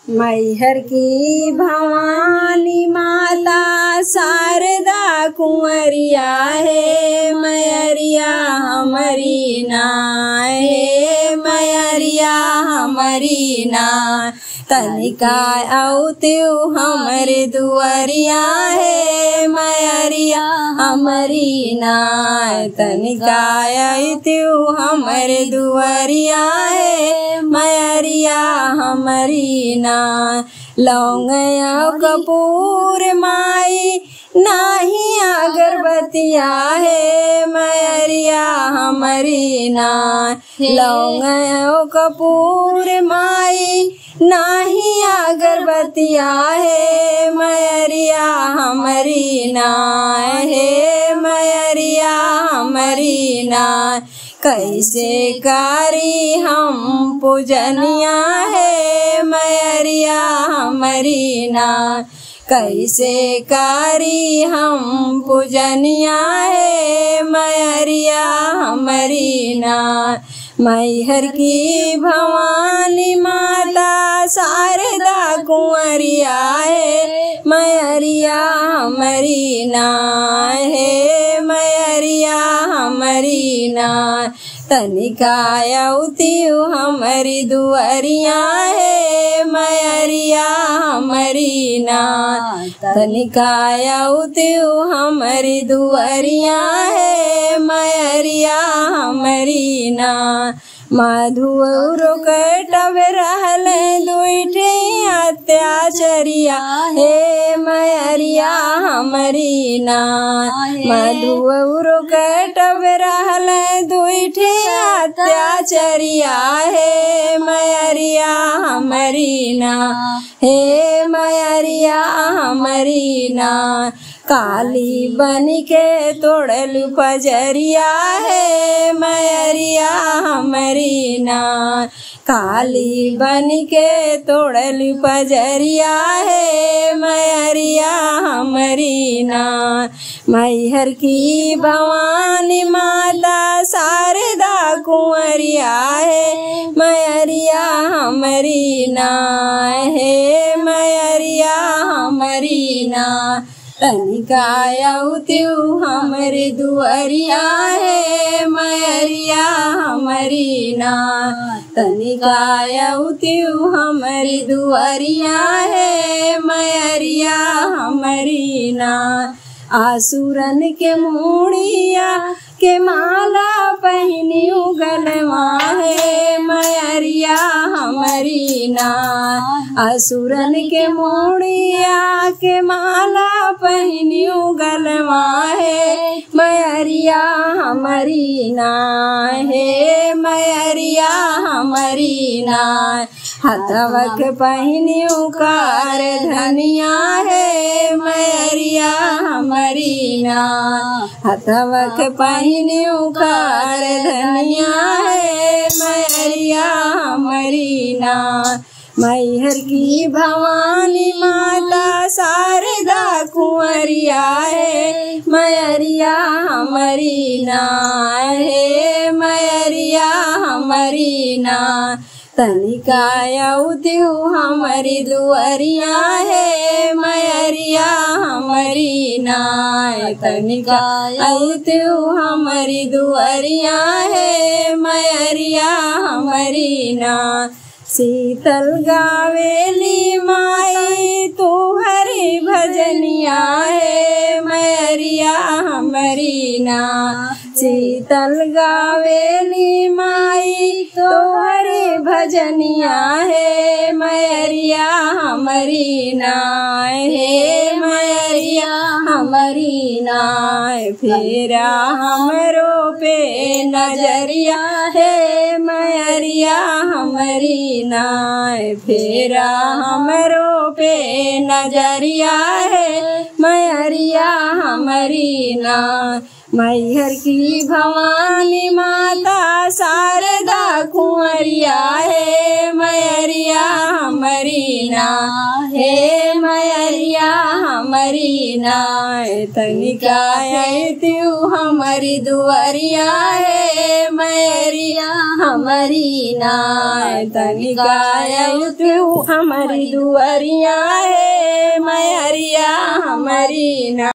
मैहर की भवानी माता शारदा कुंवरिया है मैरिया हमारी नाय है मैरिया हमारी नाय। तनिका औत्यु हमरे दुआरिया है मैरिया हमारी नाय। तनिका औत्यु हमरे दुआरिया है मैरिया हमारी नाय। लौंग कपूर माई नाही अगरबत्तिया है मैरिया हमारी नाय। लौंग कपूर माई नाही अगरबत्तिया है मैरिया हमारी नाय है मैरिया हमारी नाय। कैसे करी हम पूजनिया है मैरिया हमारी नाय। कैसे करी हम पूजनिया है मैरिया हमारी नाय। मैहर की भवानी माता शारदा कुंवरिया है मैरिया हमारी नाय है मैरिया हमारी नाय। तनिका औत्यु हमारी दुआरिया है मैरिया हमारी नाय। तनिका औत्यु हमारी दुआरिया है मैरिया हमारी नाय। मधुर कटव रहल दुईठे अत्याचरिया हे मैरिया हमारी नाय। मधुर कटव रहल दुईठे अत्याचरिया हे मैरिया हमारी नाय हे मैरिया हमारी नाय। काली बन के तोड़ल पजरिया है मैरिया हमारी नाय। काली बन के तोड़ल पजरिया है मैरिया हमारी नाय। मैहर की भवानी माता शारदा कुंवरिया है मैरिया हमारी नाय है मैरिया हमारी नाय। तनिका औत्यु हमरे दुआरिया है मैरिया हमारी नाय। तनिका औत्यु हमरे दुआरिया है मैरिया हमारी नाय। आसुरन के मुड़िया के माला पहनियु गलवा है मैरिया हमारी नाय। असुरन के मुड़िया के माला पहनियु गलवा है मैरिया हमारी नाय है मैरिया हमारी नाय। हथवक पहनियु कार धनिया है मैरिया हमारी नाय। हथवक पहनियु कार धनिया है मैरिया हमारी नाय। मैहर की भवानी माता शारदा कुंवरिया है मैरिया हमारी नाय है मैरिया हमारी नाय। तनिका औत्यु हमारी दुआरिया है मैरिया हमारी नाय। तनिका औत्यु हमारी दुआरिया है मैरिया हमारी नाय। शीतल गावेली माई तू हरि भजनिया है मैरिया हमारी नाय। शीतल गावेली माई तो हरि भजनिया है मैरिया हमारी नाय है मैरिया हमारी नाय। फेरा हमरो पे नजरिया है मैरिया हमारी नाय। फेरा हमरो पे नजरिया है मैरिया हमारी नाय। मैहर की भवानी माता शारदा कुंवरिया है मैरिया हमारी नाय है मैरिया हमारी नाय तनिका अइतू हमारी दुआरिया है मैरिया हमारी नाय तनिका अइतू हमारी दुआरिया है मैरिया हमारी नाय।